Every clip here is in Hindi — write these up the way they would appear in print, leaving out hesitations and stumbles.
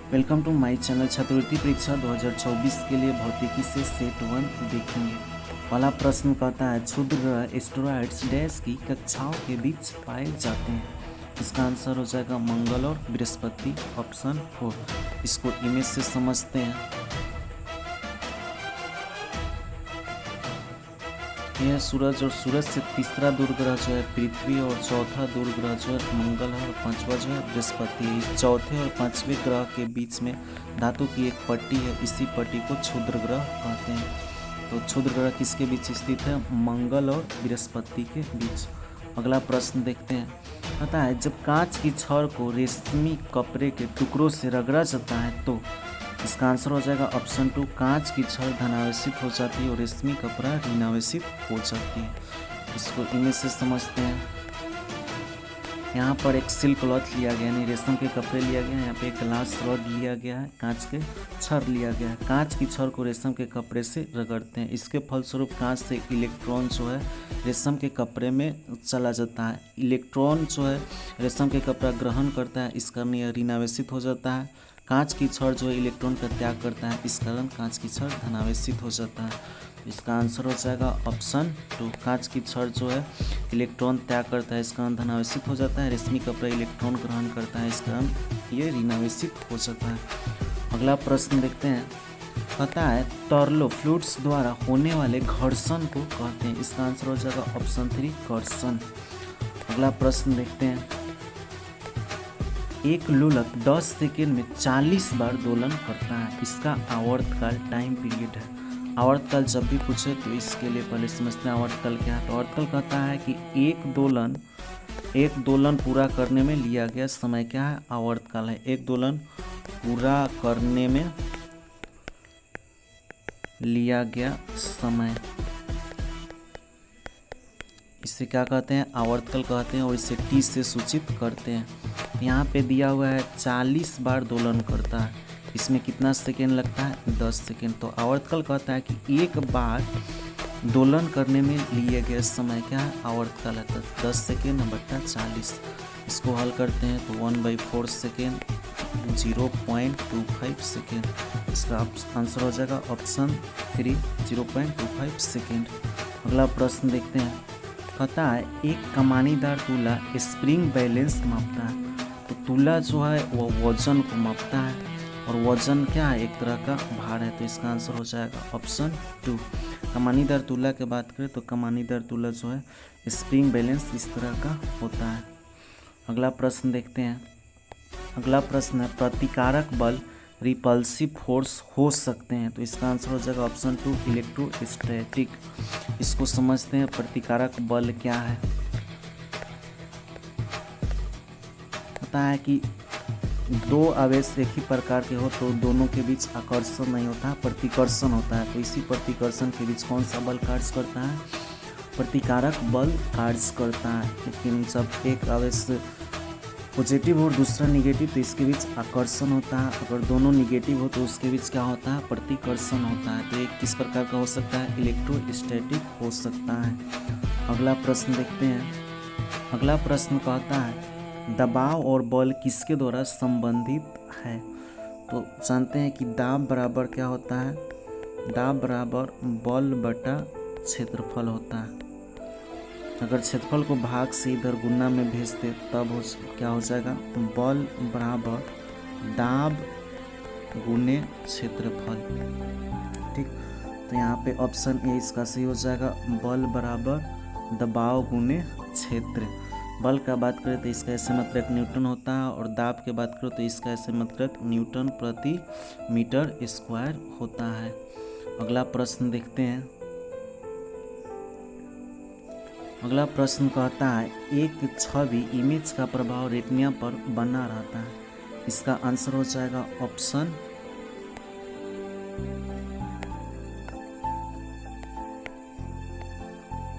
Welcome to my channel. छात्रवृत्ति परीक्षा 2024 के लिए भौतिकी से सेट 1 देखेंगे। पहला प्रश्न कहता है क्षुद्र ग्रह एस्टेरॉइड्स डैश की कक्षाओं के बीच पाए जाते हैं। इसका आंसर हो जाएगा मंगल और बृहस्पति, ऑप्शन 4। इसको इमेज से समझते हैं। यह सूरज और सूरज से तीसरा दूर ग्रह जो है पृथ्वी, और चौथा दूर ग्रह जो है मंगल है, और पांचवा जो है बृहस्पति है। इस चौथे और पांचवें ग्रह के बीच में धातु की एक पट्टी है, इसी पट्टी को क्षुद्र ग्रह कहते हैं। तो क्षुद्र ग्रह किसके बीच स्थित है? मंगल और बृहस्पति के बीच। अगला प्रश्न देखते हैं। पता है जब कांच की छड़ को रेशमी कपड़े के टुकड़ों से रगड़ा जाता है तो इसका आंसर हो जाएगा ऑप्शन 2। कांच की छड़ धनावेशित हो जाती है और रेशमी कपड़ा ऋणावेशित हो जाती है। इसको इमेज से समझते हैं। यहाँ पर एक सिल्क क्लॉथ लिया गया, यानी रेशम के कपड़े लिया गया है। यहाँ पे एक ग्लास रॉड लिया गया है, कांच के छड़ लिया गया है। कांच की छड़ को रेशम के कपड़े से रगड़ते हैं। इसके फलस्वरूप कांच से इलेक्ट्रॉन जो है रेशम के कपड़े में चला जाता है। इलेक्ट्रॉन जो है रेशम के कपड़ा ग्रहण करता है, इस कारण यह ऋणावेशित हो जाता है। कांच की छड़ जो है इलेक्ट्रॉन का त्याग करता है, इस कारण कांच की छड़ धनावेशित हो जाता है। इसका आंसर हो जाएगा ऑप्शन 2। कांच की छड़ जो है इलेक्ट्रॉन त्याग करता है, इस कारण धनावेशित हो जाता है। रेशमी कपड़ा इलेक्ट्रॉन ग्रहण करता है, इस कारण ये ऋणावेशित हो जाता है। अगला प्रश्न देखते हैं। पता है तरलो फ्लूइड्स द्वारा होने वाले घर्षण को कहते हैं। इसका आंसर हो जाएगा ऑप्शन 3 घर्षण। अगला प्रश्न देखते हैं। एक लोलक 10 सेकेंड में 40 बार दोलन करता है। इसका आवर्तकाल टाइम पीरियड है। आवर्तकाल जब भी पूछे तो इसके लिए पहले समझते हैं आवर्तकाल क्या है। तो आवर्तकाल कहता है कि एक दोलन पूरा करने में लिया गया समय क्या है? आवर्तकाल है। एक दोलन पूरा करने में लिया गया समय, इसे क्या कहते हैं? आवर्तकाल कहते हैं, और इसे टी से सूचित करते हैं। यहाँ पे दिया हुआ है 40 बार दोलन करता है, इसमें कितना सेकेंड लगता है? 10 सेकेंड। तो आवर्तकाल कहता है कि एक बार दोलन करने में लिए गए समय क्या है? आवर्तकाल है। 10 सेकेंड बट्टा 40। इसको हल करते हैं तो 1/4 सेकेंड 0.25 सेकेंड। इसका आंसर हो जाएगा ऑप्शन 3 0.25 सेकेंड। अगला प्रश्न देखते हैं। पता है एक कमानीदार तुला स्प्रिंग बैलेंस मापता है। तो तुला जो है वो वजन को मापता है, और वजन क्या है? एक तरह का भार है। तो इसका आंसर हो जाएगा ऑप्शन 2। कमानीदार तुला की बात करें तो कमानीदार तुला जो है स्प्रिंग बैलेंस इस तरह का होता है। अगला प्रश्न देखते हैं। अगला प्रश्न है प्रतिकारक बल रिपल्सिव फोर्स हो सकते हैं। तो इसका आंसर हो जाएगा ऑप्शन 2 इलेक्ट्रोस्टैटिक। इसको समझते हैं प्रतिकारक बल क्या है। पता है कि दो आवेश एक ही प्रकार के हो तो दोनों के बीच आकर्षण नहीं होता, प्रतिकर्षण होता है। तो इसी प्रतिकर्षण के बीच कौन सा बल कार्य करता है? प्रतिकारक बल कार्य करता है। लेकिन जब एक आवेश पॉजिटिव और दूसरा निगेटिव तो इसके बीच आकर्षण होता है। अगर दोनों निगेटिव हो तो उसके बीच क्या होता है? प्रतिकर्षण होता है। तो एक किस प्रकार का हो सकता है? इलेक्ट्रोस्टैटिक हो सकता है। अगला प्रश्न देखते हैं। अगला प्रश्न कहता है दबाव और बल किसके द्वारा संबंधित है। तो जानते हैं कि दाब बराबर क्या होता है? दाब बराबर बल बटा क्षेत्रफल होता है। अगर क्षेत्रफल को भाग से इधर गुना में भेजते तब क्या हो जाएगा? बल बराबर दाब गुने क्षेत्रफल। ठीक, तो यहाँ पे ऑप्शन ए इसका सही हो जाएगा। बल बराबर दबाव गुने क्षेत्र। बल का बात करें तो इसका ऐसे मात्रक न्यूटन होता है, और दाब की बात करें तो इसका ऐसे मात्रक न्यूटन प्रति मीटर स्क्वायर होता है। अगला प्रश्न देखते हैं। अगला प्रश्न कहता है एक छवि इमेज का प्रभाव रेटिना पर बना रहता है। इसका आंसर हो जाएगा ऑप्शन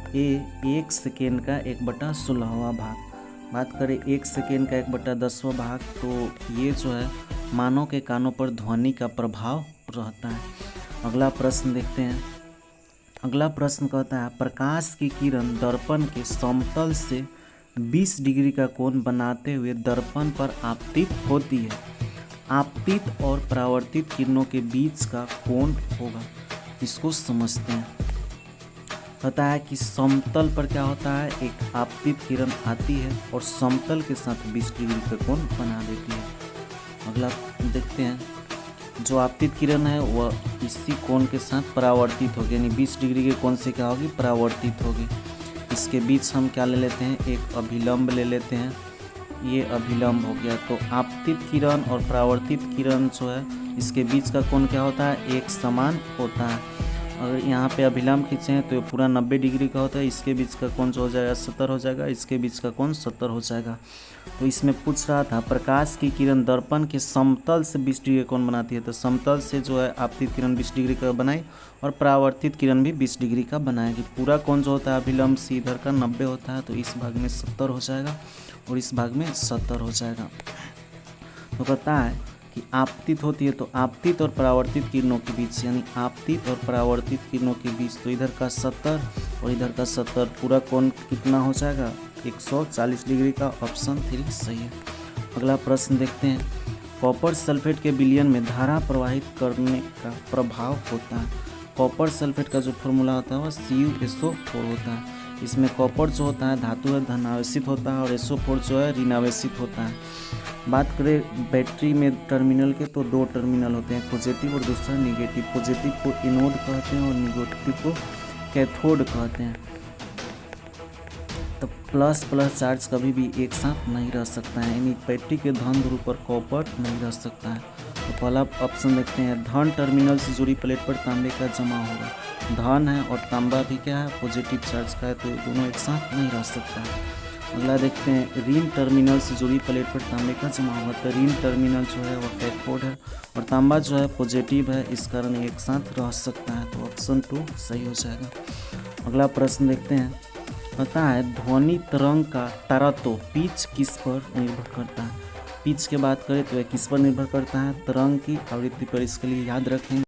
ए 1 सेकेंड का 1/16वां भाग। बात करें 1 सेकेंड का 1/10वां भाग, तो ये जो है मानव के कानों पर ध्वनि का प्रभाव रहता है। अगला प्रश्न देखते हैं। अगला प्रश्न कहता है प्रकाश की किरण दर्पण के समतल से 20 डिग्री का कोण बनाते हुए दर्पण पर आपतित होती है। आपतित और परावर्तित किरणों के बीच का कोण होगा। इसको समझते हैं। पता है कि समतल पर क्या होता है, एक आपतित किरण आती है और समतल के साथ 20 डिग्री का कोण बना देती है। अगला देखते हैं, जो आपतित किरण है वह इसी कोण के साथ परावर्तित होगी, यानी 20 डिग्री के कोण से क्या होगी, परावर्तित होगी। इसके बीच हम क्या ले लेते हैं, एक अभिलंब ले लेते हैं, ये अभिलंब हो गया। तो आपतित किरण और परावर्तित किरण जो है इसके बीच का कोण क्या होता है, एक समान होता है। अगर यहाँ पे अभिलंब खींचें तो ये पूरा 90 डिग्री का होता है, इसके बीच का कोण जो हो जाएगा 70 हो जाएगा, इसके बीच का कोण 70 हो जाएगा। तो इसमें पूछ रहा था प्रकाश की किरण दर्पण के समतल से 20 डिग्री का कोण बनाती है, तो समतल से जो है आपतित किरण 20 डिग्री का बनाई और परावर्तित किरण भी 20 डिग्री का बनाएगी। पूरा कोण जो होता है अभिलंब से इधर का 90 होता है, तो इस भाग में 70 हो जाएगा और इस भाग में 70 हो जाएगा। तो पता है कि आपतित होती है तो आपतित और परावर्तित किरणों के बीच, यानी आपतित और परावर्तित किरणों के बीच, तो इधर का 70 और इधर का 70, पूरा कोण कितना हो जाएगा, 140 डिग्री का। ऑप्शन 3 सही है। अगला प्रश्न देखते हैं, कॉपर सल्फेट के विलयन में धारा प्रवाहित करने का प्रभाव होता है। कॉपर सल्फेट का जो फॉर्मूला होता है वह CuSO4 होता है। इसमें कॉपर जो होता है धातु है, धनावेशित होता है, और SO4 जो है ऋणावेशित होता है। बात करें बैटरी में टर्मिनल के, तो 2 टर्मिनल होते हैं, पॉजिटिव और दूसरा निगेटिव। पॉजिटिव को एनोड कहते हैं और निगेटिव को कैथोड कहते हैं। तो प्लस प्लस चार्ज कभी भी एक साथ नहीं रह सकता है, यानी बैटरी के धन ध्रुव पर कॉपर नहीं रह सकता है। तो पहला ऑप्शन देखते हैं, धन टर्मिनल से जुड़ी प्लेट पर तांबे का जमा होगा। धन है और तांबा भी क्या है, पॉजिटिव चार्ज का है, तो दोनों एक साथ नहीं रह सकता है। अगला देखते हैं, ऋण टर्मिनल से जुड़ी प्लेट पर तांबे का जमा होगा। तो ऋण टर्मिनल जो है वह कैथोड है और तांबा जो है पॉजिटिव है, इस कारण एक साथ रह सकता है। तो ऑप्शन 2 सही हो जाएगा। अगला प्रश्न देखते हैं, पता है ध्वनि तरंग का तरत्व पिच किस पर निर्भर करता है। पिच की बात करें तो यह किस पर निर्भर करता है, तरंग की आवृत्ति पर। इसके लिए याद रखें